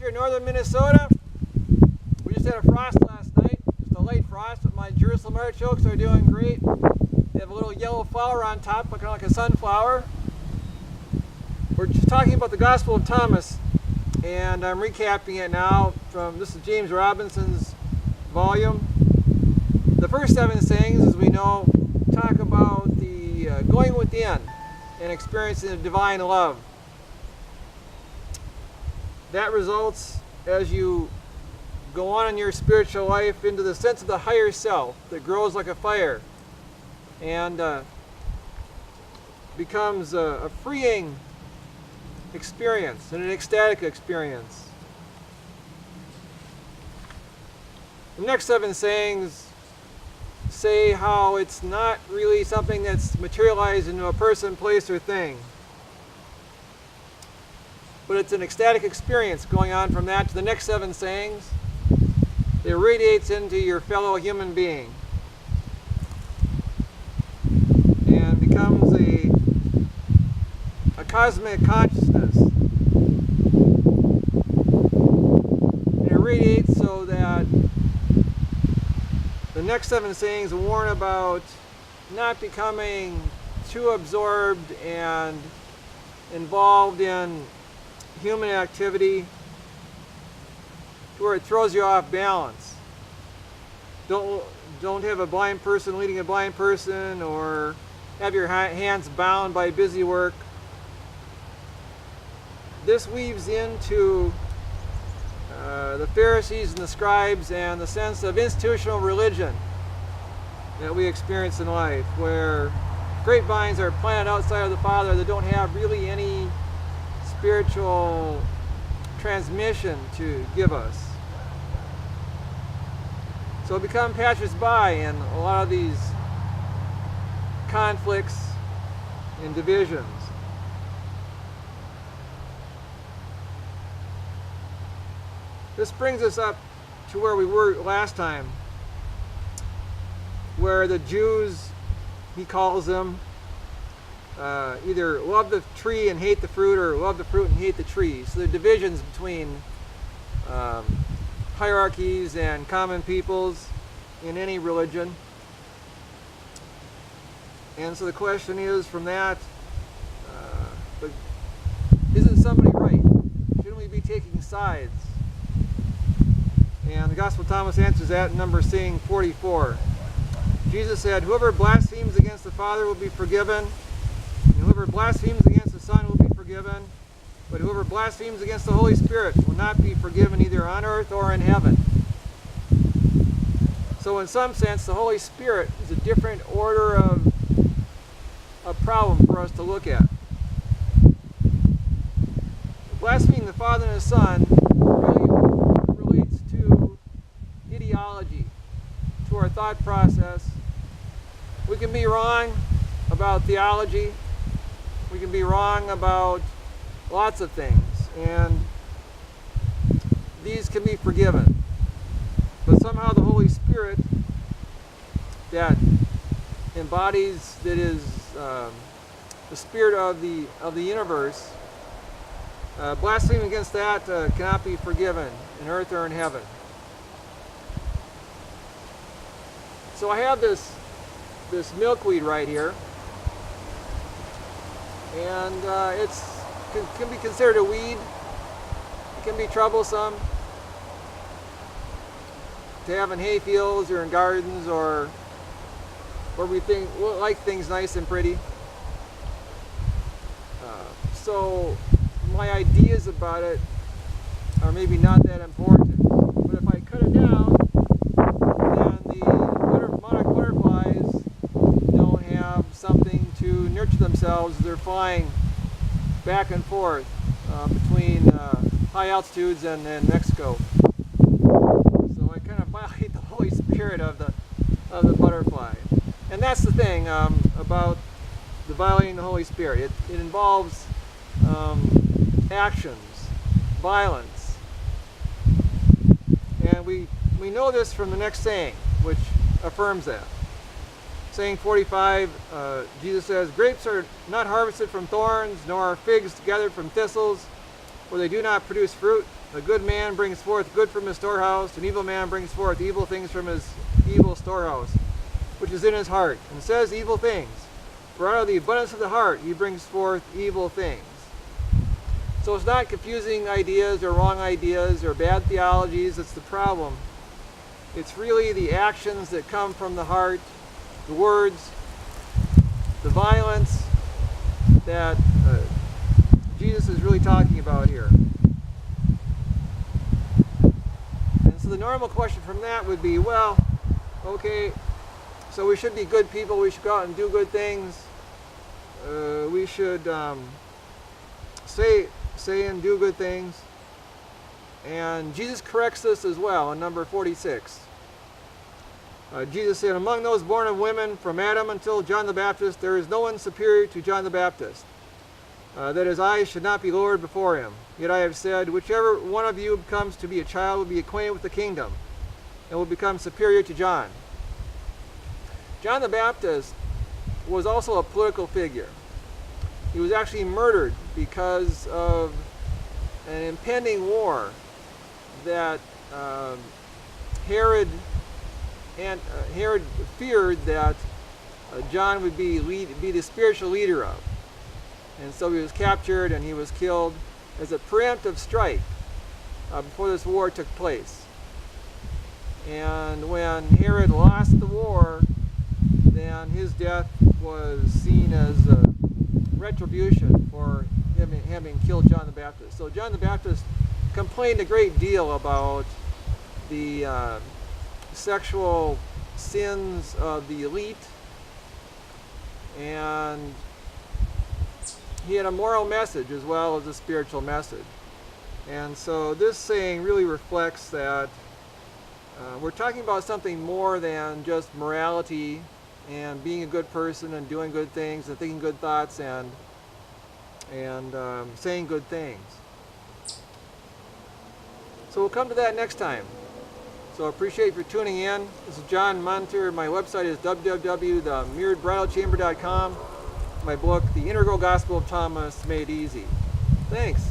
here in northern Minnesota. We just had a frost last night, just a light frost, but my Jerusalem artichokes are doing great. They have a little yellow flower on top, looking like a sunflower. We're just talking about the Gospel of Thomas, and I'm recapping it now from, this is James Robinson's volume. The first 7 sayings, as we know, talk about the going within and experiencing the divine love. That results as you go on in your spiritual life into the sense of the higher self that grows like a fire and becomes a freeing experience and an ecstatic experience. The next 7 sayings say how it's not really something that's materialized into a person, place, or thing, but it's an ecstatic experience going on from that to the next 7 sayings. It radiates into your fellow human being and becomes a cosmic consciousness. And it radiates so that the next 7 sayings warn about not becoming too absorbed and involved in human activity to where it throws you off balance. Don't have a blind person leading a blind person, or have your hands bound by busy work. This weaves into the Pharisees and the scribes and the sense of institutional religion that we experience in life, where grapevines are planted outside of the Father that don't have really any spiritual transmission to give us. So become passers-by in a lot of these conflicts and divisions. This brings us up to where we were last time, where the Jews, he calls them, either love the tree and hate the fruit, or love the fruit and hate the tree. So there are divisions between hierarchies and common peoples in any religion. And so the question is from that, but isn't somebody right? Shouldn't we be taking sides? And the Gospel of Thomas answers that in number 44. Jesus said, "Whoever blasphemes against the Father will be forgiven, and whoever blasphemes against the Son will be forgiven, but whoever blasphemes against the Holy Spirit will not be forgiven either on earth or in heaven." So in some sense, the Holy Spirit is a different order of problem for us to look at. Blaspheming the Father and the Son really relates to ideology, to our thought process. We can be wrong about theology. We can be wrong about lots of things, and these can be forgiven. But somehow the Holy Spirit that embodies, that is the spirit of the universe, blaspheming against that cannot be forgiven in earth or in heaven. So I have this milkweed right here, and can be considered a weed. It can be troublesome to have in hay fields or in gardens, or where we like things nice and pretty. So my ideas about it are maybe not that important. But if I cut it down, then the monarch butterflies don't have something to nurture themselves. They're flying back and forth between high altitudes and Mexico. So I kind of violate the Holy Spirit of the butterfly. And that's the thing about the violating the Holy Spirit. It involves actions, violence. And we know this from the next saying, which affirms that. Saying 45, Jesus says, "Grapes are not harvested from thorns, nor are figs gathered from thistles, for they do not produce fruit, A good man brings forth good from his storehouse, an evil man brings forth evil things from his evil storehouse, which is in his heart, and says evil things. For out of the abundance of the heart he brings forth evil things. So it's not confusing ideas or wrong ideas or bad theologies that's the problem. It's really the actions that come from the heart, the words, the violence that Jesus is really talking about here. And so the normal question from that would be, well, okay, so we should be good people, we should go out and do good things, we should say and do good things. And Jesus corrects this as well in number 46. Jesus said, among those born of women, from Adam until John the Baptist, there is no one superior to John the Baptist, that his eyes should not be lowered before him. Yet I have said, whichever one of you becomes to be a child will be acquainted with the kingdom, and will become superior to John. John the Baptist was also a political figure. He was actually murdered because of an impending war that Herod feared that John would be the spiritual leader of. And so he was captured and he was killed as a preemptive strike before this war took place. And when Herod lost the war, then his death was seen as a retribution for having killed John the Baptist. So John the Baptist complained a great deal about the sexual sins of the elite, and he had a moral message as well as a spiritual message. And so this saying really reflects that we're talking about something more than just morality and being a good person and doing good things and thinking good thoughts and saying good things. So we'll come to that next time. So I appreciate you for tuning in. This is John Munter. My website is www.themirroredbridalchamber.com. My book, The Integral Gospel of Thomas Made Easy. Thanks.